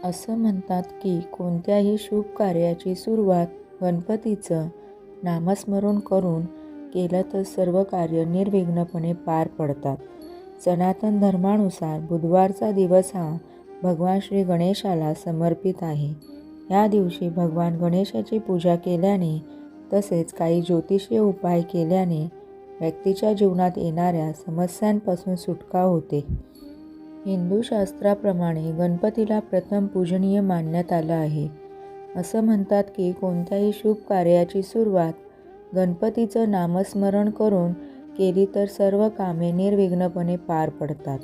असं म्हणतात की कोणत्याही शुभ कार्याची सुरुवात गणपतीचं नामस्मरण करून केलं तर सर्व कार्य निर्विघ्नपणे पार पडतात. सनातन धर्मानुसार बुधवारचा दिवस हा भगवान श्री गणेशाला समर्पित आहे. या दिवशी भगवान गणेशाची पूजा केल्याने तसेच काही ज्योतिषीय उपाय केल्याने व्यक्तीच्या जीवनात येणाऱ्या समस्यांपासून सुटका होते. हिंदू शास्त्राप्रमाणे गणपतीला प्रथम पूजनीय मानण्यात आलं आहे. असं म्हणतात की कोणत्याही शुभ कार्याची सुरुवात गणपतीचं नामस्मरण करून केली तर सर्व कामे निर्विघ्नपणे पार पडतात.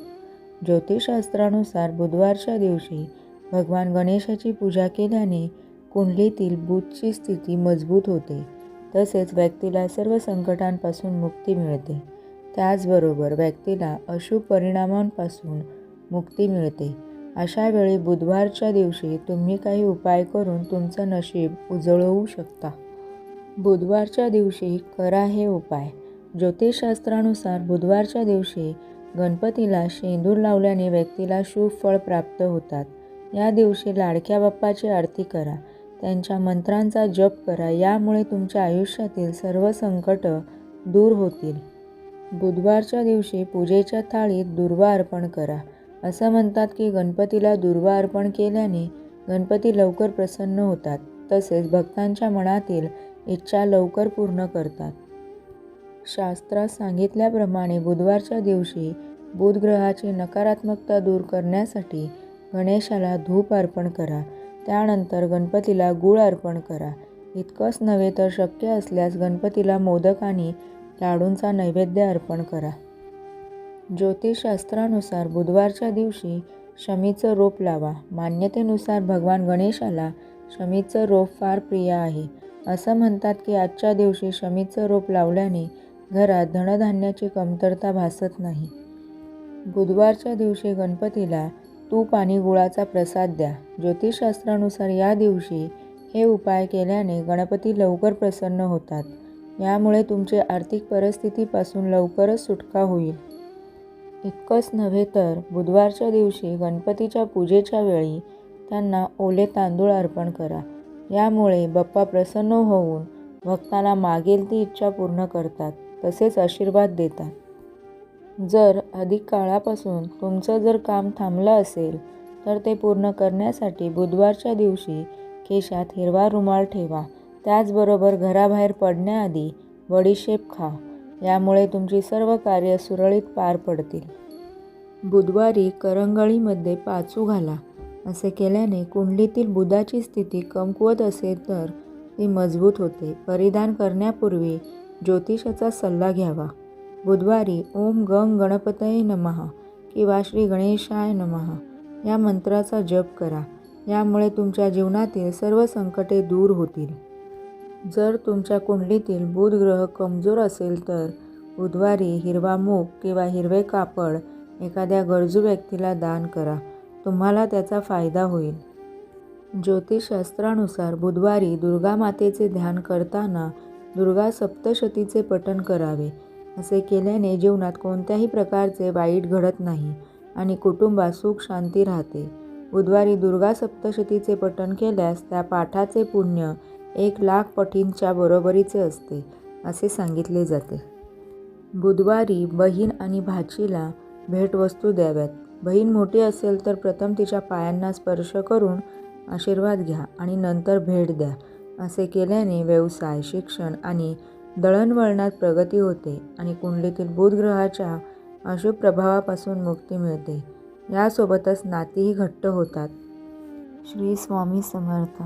ज्योतिषशास्त्रानुसार बुधवारच्या दिवशी भगवान गणेशाची पूजा केल्याने कुंडलीतील बुधची स्थिती मजबूत होते. तसेच व्यक्तीला सर्व संकटांपासून मुक्ती मिळते. त्याचबरोबर व्यक्तीला अशुभ परिणामांपासून मुक्ती मिळते. अशा वेळी बुधवारच्या दिवशी तुम्ही काही उपाय करून तुमचं नशीब उजळवू शकता. बुधवारच्या दिवशी करा हे उपाय. ज्योतिषशास्त्रानुसार बुधवारच्या दिवशी गणपतीला शेंदूर लावल्याने व्यक्तीला शुभ फळ प्राप्त होतात. या दिवशी लाडक्या बाप्पाची आरती करा, त्यांच्या मंत्रांचा जप करा. यामुळे तुमच्या आयुष्यातील सर्व संकट दूर होतील. बुधवारच्या दिवशी पूजेच्या थाळीत दूर्वा अर्पण करा. असं म्हणतात की गणपतीला दूर्वा अर्पण केल्याने गणपती लवकर प्रसन्न होतात. तसेच भक्तांच्या मनातील इच्छा लवकर पूर्ण करतात. शास्त्रात सांगितल्याप्रमाणे बुधवारच्या दिवशी बुध ग्रहाची नकारात्मकता दूर करण्यासाठी गणेशाला धूप अर्पण करा. त्यानंतर गणपतीला गूळ अर्पण करा. इतकंच नव्हे तर शक्य असल्यास गणपतीला मोदक आणि लाडूंचा नैवेद्य अर्पण करा. ज्योतिषशास्त्रानुसार बुधवारच्या दिवशी शमीचं रोप लावा. मान्यतेनुसार भगवान गणेशाला शमीचं रोप फार प्रिय आहे. असं म्हणतात की आजच्या दिवशी शमीचं रोप लावल्याने घरात धनधान्याची कमतरता भासत नाही. बुधवारच्या दिवशी गणपतीला तूप आणि गुळाचा प्रसाद द्या. ज्योतिषशास्त्रानुसार या दिवशी हे उपाय केल्याने गणपती लवकर प्रसन्न होतात. यामुळे तुमची आर्थिक परिस्थितीपासून लवकरच सुटका होईल. इतकंच नव्हे तर बुधवारच्या दिवशी गणपतीच्या पूजेच्या वेळी त्यांना ओले तांदूळ अर्पण करा. यामुळे बाप्पा प्रसन्न होऊन भक्ताला मागेल ती इच्छा पूर्ण करतात, तसेच आशीर्वाद देतात. जर अधिक काळापासून तुमचं जर काम थांबलं असेल तर ते पूर्ण करण्यासाठी बुधवारच्या दिवशी खिशात हिरवा रुमाल ठेवा. त्याचबरोबर घराबाहेर पडण्याआधी बडीशेप खा. यामुळे तुमची सर्व कार्य सुरळीत पार पडतील. बुधवारी करंगळीमध्ये पाचू घाला. असे केल्याने कुंडलीतील बुधाची स्थिती कमकुवत असेल तर ती मजबूत होते. परिधान करण्यापूर्वी ज्योतिषाचा सल्ला घ्यावा. बुधवारी ओम गंग गणपतये नमः किंवा श्री गणेशाय नमः या मंत्राचा जप करा. यामुळे तुमच्या जीवनातील सर्व संकटे दूर होतील. जर तुमच्या कुंडलीतील बुध ग्रह कमजोर असेल तर बुधवारी हिरवा मूग किंवा हिरवे कापड एखाद्या गरजू व्यक्तीला दान करा. तुम्हाला त्याचा फायदा होईल. ज्योतिषशास्त्रानुसार बुधवारी दुर्गा मातेचे ध्यान करताना दुर्गा सप्तशतीचे पठण करावे. असे केल्याने जीवनात कोणत्याही प्रकारचे वाईट घडत नाही आणि कुटुंबात सुख शांती राहते. बुधवारी दुर्गा सप्तशतीचे पठण केल्यास त्या पाठाचे पुण्य 1,00,000 पटींच्या बरोबरीचे असते, असे सांगितले जाते. बुधवारी बहीण आणि भाचीला भेटवस्तू द्याव्यात. बहीण मोठी असेल तर प्रथम तिच्या पायांना स्पर्श करून आशीर्वाद घ्या आणि नंतर भेट द्या. असे केल्याने व्यवसाय, शिक्षण आणि दळणवळणात प्रगती होते आणि कुंडलीतील बुध ग्रहाच्या अशुभ प्रभावापासून मुक्ती मिळते. यासोबतच नातीही घट्ट होतात. श्री स्वामी समर्थ.